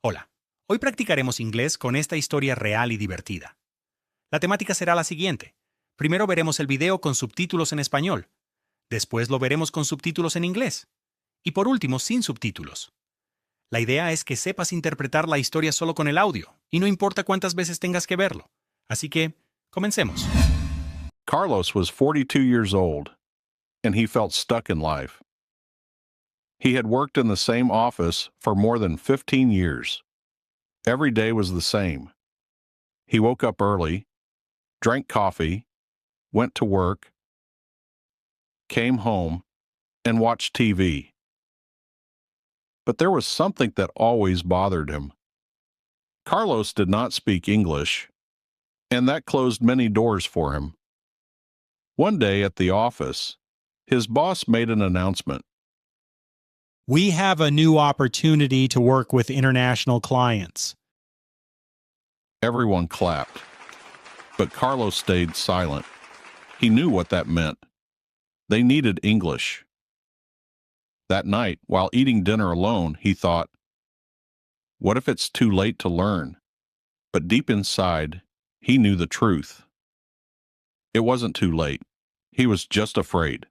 Hola, hoy practicaremos inglés con esta historia real y divertida. La temática será la siguiente. Primero veremos el video con subtítulos en español. Después lo veremos con subtítulos en inglés. Y por último, sin subtítulos. La idea es que sepas interpretar la historia solo con el audio, y no importa cuántas veces tengas que verlo. Así que, comencemos. Carlos was 42 years old, and he felt stuck in life. He had worked in the same office for more than 15 years. Every day was the same. He woke up early, drank coffee, went to work, came home, and watched TV. But there was something that always bothered him. Carlos did not speak English, and that closed many doors for him. One day at the office, his boss made an announcement. We have a new opportunity to work with international clients. Everyone clapped, but Carlos stayed silent. He knew what that meant. They needed English. That night, while eating dinner alone, he thought, what if it's too late to learn? But deep inside, he knew the truth. It wasn't too late. He was just afraid.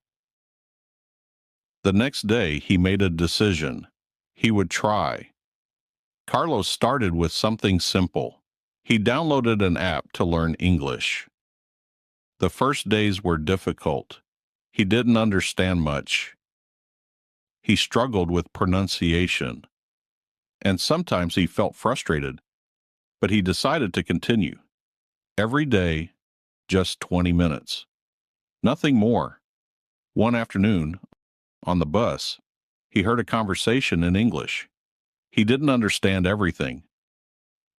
The next day, he made a decision. He would try. Carlos started with something simple. He downloaded an app to learn English. The first days were difficult. He didn't understand much. He struggled with pronunciation. And sometimes he felt frustrated. But he decided to continue. Every day, just 20 minutes. Nothing more. One afternoon, on the bus, he heard a conversation in English. He didn't understand everything,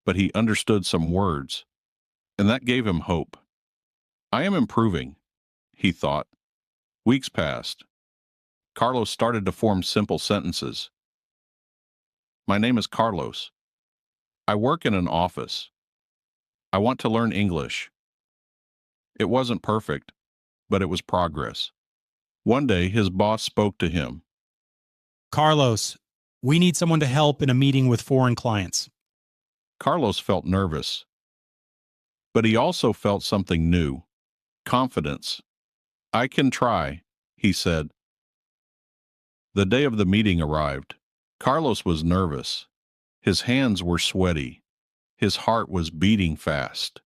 but he understood some words, and that gave him hope. I am improving, he thought. Weeks passed. Carlos started to form simple sentences. My name is Carlos. I work in an office. I want to learn English. It wasn't perfect, but it was progress. One day, his boss spoke to him. Carlos, we need someone to help in a meeting with foreign clients. Carlos felt nervous, but he also felt something new, confidence. I can try, he said. The day of the meeting arrived. Carlos was nervous. His hands were sweaty. His heart was beating fast.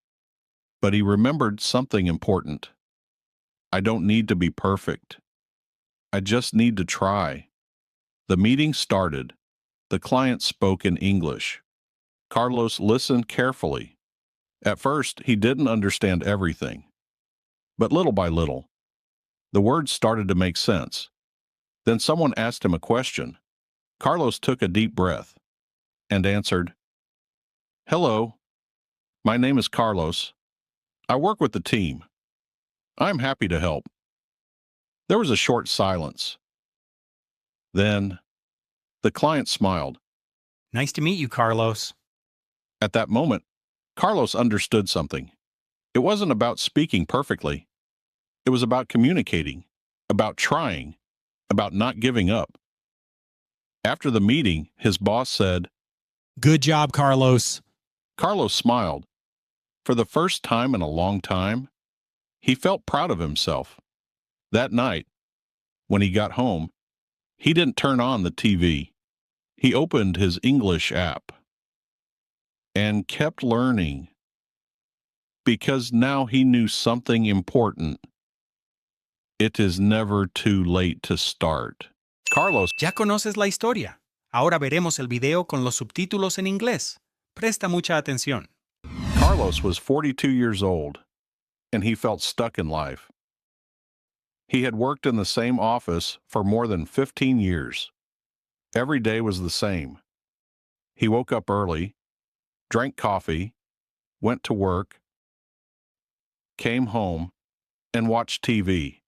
But he remembered something important. I don't need to be perfect. I just need to try. The meeting started. The client spoke in English. Carlos listened carefully. At first, he didn't understand everything. But little by little, the words started to make sense. Then someone asked him a question. Carlos took a deep breath and answered, Hello, my name is Carlos. I work with the team. I'm happy to help. There was a short silence. Then, the client smiled. Nice to meet you, Carlos. At that moment, Carlos understood something. It wasn't about speaking perfectly. It was about communicating, about trying, about not giving up. After the meeting, his boss said, Good job, Carlos. Carlos smiled. For the first time in a long time, he felt proud of himself. That night, when he got home, he didn't turn on the TV. He opened his English app and kept learning because now he knew something important. It is never too late to start. Carlos. Ya conoces la historia. Ahora veremos el video con los subtítulos en inglés. Presta mucha atención. Carlos was 42 years old, and he felt stuck in life. He had worked in the same office for more than 15 years. Every day was the same. He woke up early, drank coffee, went to work, came home, and watched TV.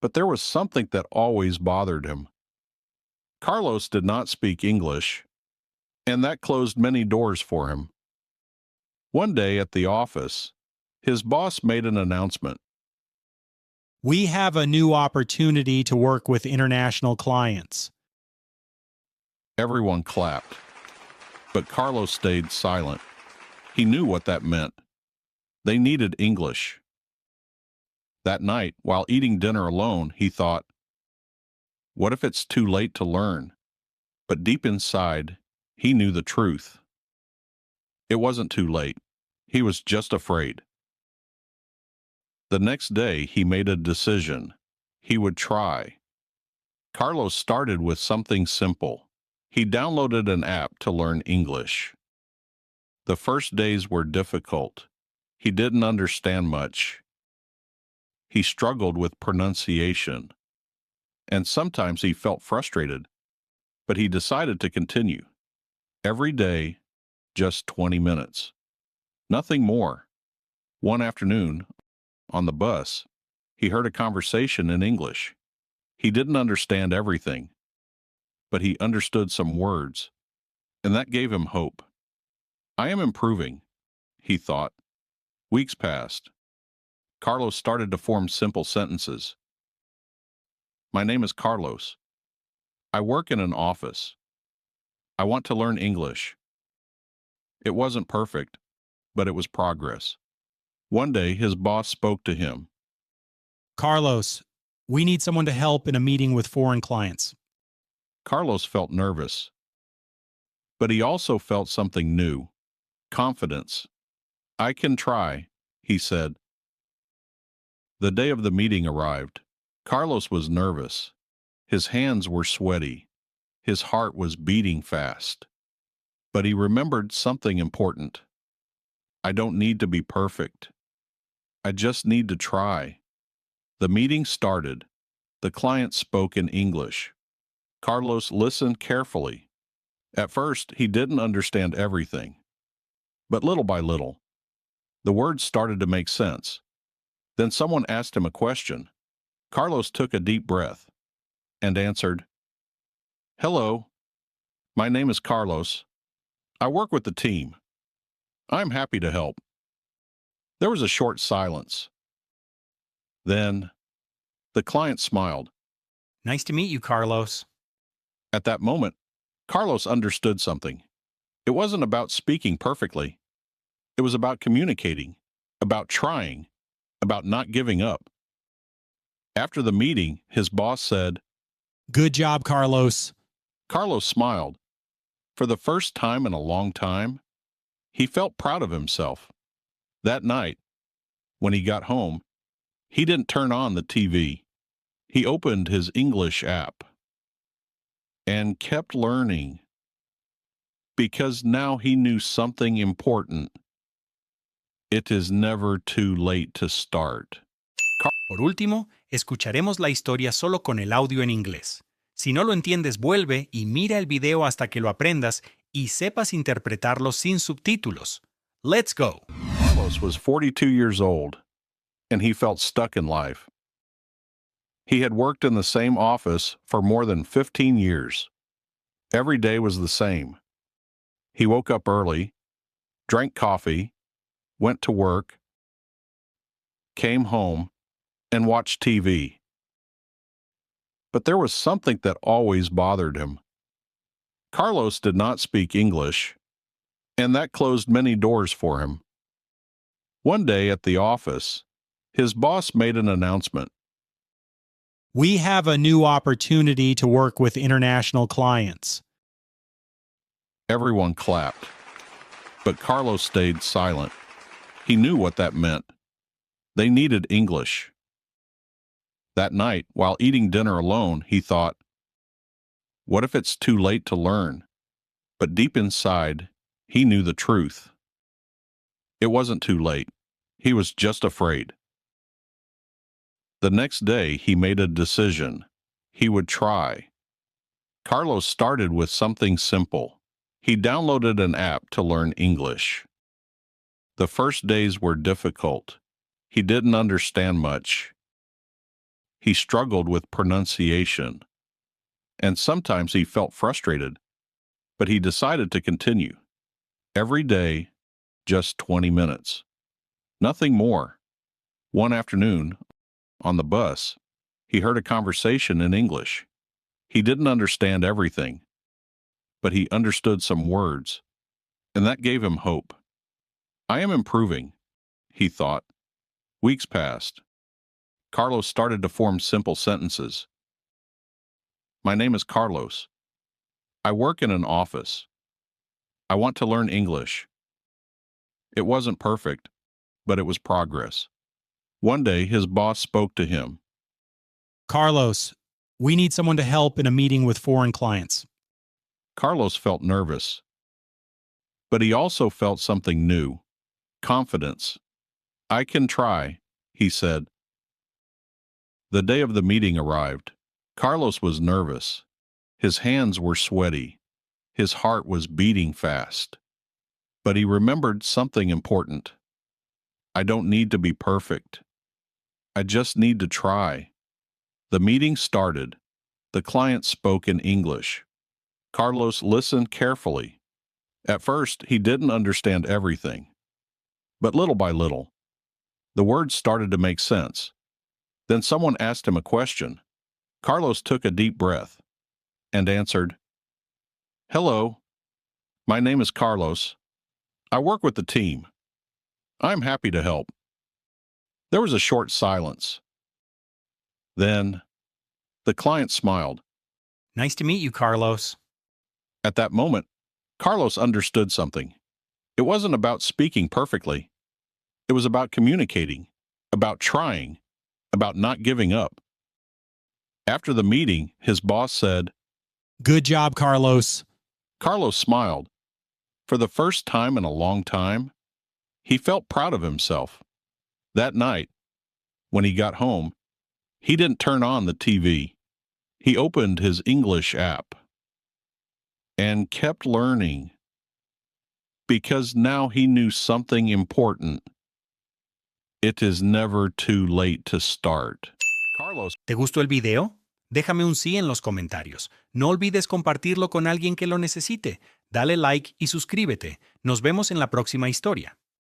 But there was something that always bothered him. Carlos did not speak English, and that closed many doors for him. One day at the office, his boss made an announcement. We have a new opportunity to work with international clients. Everyone clapped, But Carlos stayed silent. He knew what that meant. They needed English. That night, while eating dinner alone, he thought, what if it's too late to learn? But deep inside, he knew the truth. It wasn't too late. He was just afraid. The next day, he made a decision. He would try. Carlos started with something simple. He downloaded an app to learn English. The first days were difficult. He didn't understand much. He struggled with pronunciation. And sometimes he felt frustrated, but he decided to continue. Every day, just 20 minutes. Nothing more. One afternoon, on the bus, he heard a conversation in English. He didn't understand everything, but he understood some words, and that gave him hope. I am improving, he thought. Weeks passed. Carlos started to form simple sentences. My name is Carlos. I work in an office. I want to learn English. It wasn't perfect, but it was progress. One day, his boss spoke to him. Carlos, we need someone to help in a meeting with foreign clients. Carlos felt nervous, but he also felt something new, confidence. I can try, he said. The day of the meeting arrived. Carlos was nervous. His hands were sweaty. His heart was beating fast. But he remembered something important. I don't need to be perfect. I just need to try. The meeting started. The client spoke in English. Carlos listened carefully. At first, he didn't understand everything. But little by little, the words started to make sense. Then someone asked him a question. Carlos took a deep breath and answered, Hello, my name is Carlos. I work with the team. I'm happy to help. There was a short silence. Then, the client smiled. Nice to meet you, Carlos. At that moment, Carlos understood something. It wasn't about speaking perfectly. It was about communicating, about trying, about not giving up. After the meeting, his boss said, Good job, Carlos. Carlos smiled. For the first time in a long time, he felt proud of himself. That night, when he got home, he didn't turn on the TV. He opened his English app and kept learning because now he knew something important. It is never too late to start. Por último, escucharemos la historia solo con el audio en inglés. Si no lo entiendes, vuelve y mira el video hasta que lo aprendas y sepas interpretarlo sin subtítulos. Let's go! Carlos was 42 years old, and he felt stuck in life. He had worked in the same office for more than 15 years. Every day was the same. He woke up early, drank coffee, went to work, came home, and watched TV. But there was something that always bothered him. Carlos did not speak English, and that closed many doors for him. One day at the office, his boss made an announcement. We have a new opportunity to work with international clients. Everyone clapped, but Carlos stayed silent. He knew what that meant. They needed English. That night, while eating dinner alone, he thought, what if it's too late to learn? But deep inside, he knew the truth. It wasn't too late. He was just afraid. The next day, he made a decision. He would try. Carlos started with something simple. He downloaded an app to learn English. The first days were difficult. He didn't understand much. He struggled with pronunciation. And sometimes he felt frustrated, but he decided to continue. Every day, just 20 minutes. Nothing more. One afternoon, on the bus, he heard a conversation in English. He didn't understand everything, but he understood some words, and that gave him hope. I am improving, he thought. Weeks passed. Carlos started to form simple sentences. My name is Carlos. I work in an office. I want to learn English. It wasn't perfect, but it was progress. One day, his boss spoke to him. Carlos, we need someone to help in a meeting with foreign clients. Carlos felt nervous, but he also felt something new, confidence. I can try, he said. The day of the meeting arrived. Carlos was nervous. His hands were sweaty. His heart was beating fast. But he remembered something important. I don't need to be perfect. I just need to try. The meeting started. The client spoke in English. Carlos listened carefully. At first, he didn't understand everything. But little by little, the words started to make sense. Then someone asked him a question. Carlos took a deep breath and answered, Hello, my name is Carlos. I work with the team. I'm happy to help. There was a short silence. Then, the client smiled. Nice to meet you, Carlos. At that moment, Carlos understood something. It wasn't about speaking perfectly. It was about communicating, about trying, about not giving up. After the meeting, his boss said, Good job, Carlos. Carlos smiled. For the first time in a long time, he felt proud of himself. That night, when he got home, he didn't turn on the TV. He opened his English app and kept learning because now he knew something important. It is never too late to start. Carlos. ¿Te gustó el video? Déjame un sí en los comentarios. No olvides compartirlo con alguien que lo necesite. Dale like y suscríbete. Nos vemos en la próxima historia.